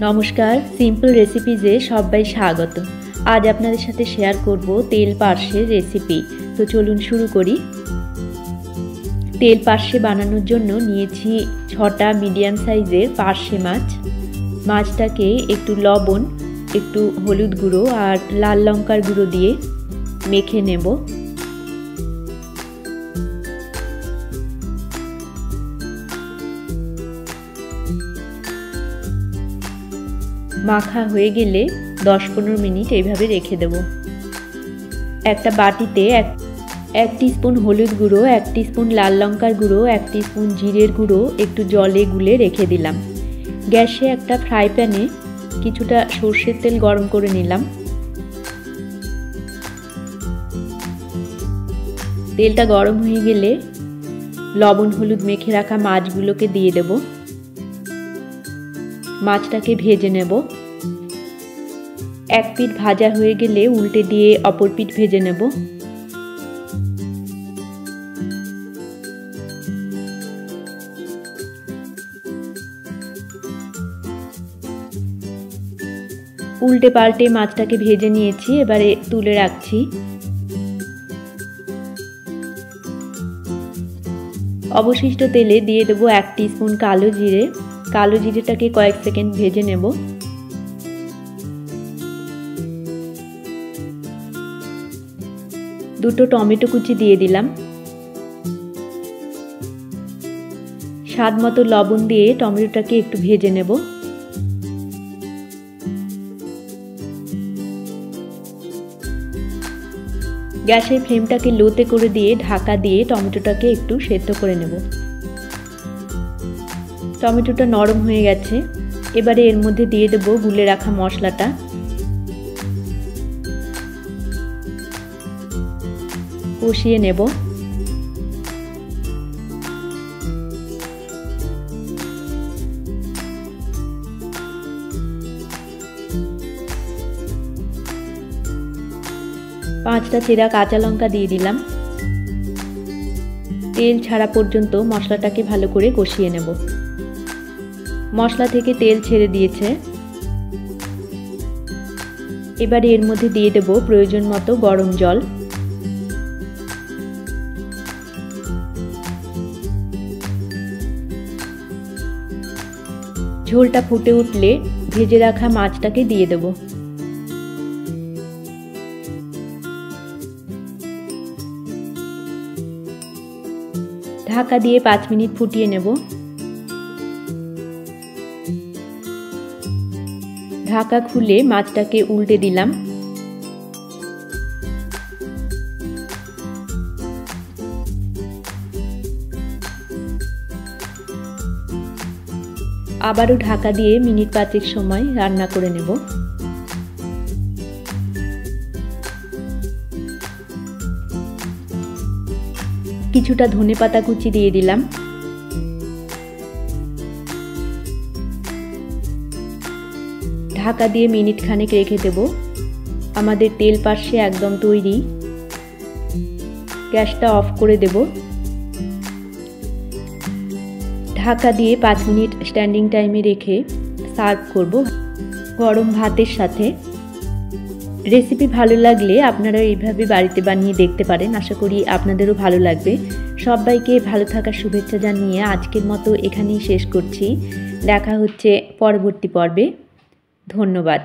নমস্কার, সিম্পল রেসিপিজে সবাই স্বাগত। আজ আপনাদের সাথে শেয়ার করব তেল পার্শে রেসিপি। তো চলুন শুরু করি। তেল পার্শে বানানোর জন্য নিয়েছি 6টা মিডিয়াম সাইজের পার্শে মাছ। মাছটাকে একটু লবণ, একটু হলুদ গুঁড়ো আর লাল লঙ্কার গুঁড়ো দিয়ে মেখে নেব। মাখা হয়ে গেলে 10-15 মিনিট এইভাবে রেখে দেব। একটা বাটিতে এক টিস্পুন হলুদ গুঁড়ো, 1 টিস্পুন লাল লঙ্কার গুঁড়ো, 1 টিস্পুন জিরের গুঁড়ো একটু জলে গুলে রেখে দিলাম। গ্যাসে একটা ফ্রাই প্যানে কিছুটা সর্ষের তেল গরম করে নিলাম। তেলটা গরম হয়ে গেলে লবণ হলুদ মেখে রাখা মাছগুলোকে দিয়ে দেব। মাছটাকে ভেজে নেব। এক পিঠ ভাজা হয়ে গেলে উল্টে দিয়ে অপর পিঠ ভেজে নেব। উল্টে পাল্টে মাছটাকে ভেজে নিয়েছি, এবারে তুলে রাখছি। অবশিষ্ট তেলে দিয়ে দেবো 1 টিস্পুন কালো জিরে। কালো জিরেটাকে কয়েক সেকেন্ড ভেজে নেব। দুটো টমেটো কুচি দিয়ে দিলাম। স্বাদ মতো লবণ দিয়ে টমেটোটাকে একটু ভেজে নেব। গ্যাসের ফ্লেমটাকে লোতে করে দিয়ে ঢাকা দিয়ে টমেটোটাকে একটু সেদ্ধ করে নেব। টমেটোটা নরম হয়ে গেছে, এবারে এর মধ্যে দিয়ে দেব গুলে রাখা মশলাটা। কষিয়ে নেব। পাঁচটা চেরা কাঁচা লঙ্কা দিয়ে দিলাম। তেল ছাড়া পর্যন্ত মশলাটাকে ভালো করে কষিয়ে নেব। মশলা থেকে তেল ছেড়ে দিয়েছে, এবারে এর মধ্যে দিয়ে দেব প্রয়োজন মতো গরম জল। ঝোলটা ফুটে উঠলে ভেজে রাখা মাছটাকে দিয়ে দেব। ঢাকা দিয়ে 5 মিনিট ফুটিয়ে নেব। ঢাকা খুলে মাছটাকে উল্টে দিলাম। আবারও ঢাকা দিয়ে মিনিট 5 সময় রান্না করে নেব। কিছুটা ধনেপাতা কুচি দিয়ে দিলাম। ঢাকা দিয়ে মিনিট খানেক রেখে দেব। আমাদের তেল পার্শে একদম তৈরি। গ্যাসটা অফ করে দেব। ঢাকা দিয়ে 5 মিনিট স্ট্যান্ডিং টাইমে রেখে সার্ভ করব গরম ভাতের সাথে। রেসিপি ভালো লাগলে আপনারা এইভাবে বাড়িতে বানিয়ে দেখতে পারেন। আশা করি আপনাদেরও ভালো লাগবে। সবাইকে ভালো থাকার শুভেচ্ছা জানিয়ে আজকের মতো এখানেই শেষ করছি। দেখা হচ্ছে পরবর্তী পর্বে। ধন্যবাদ।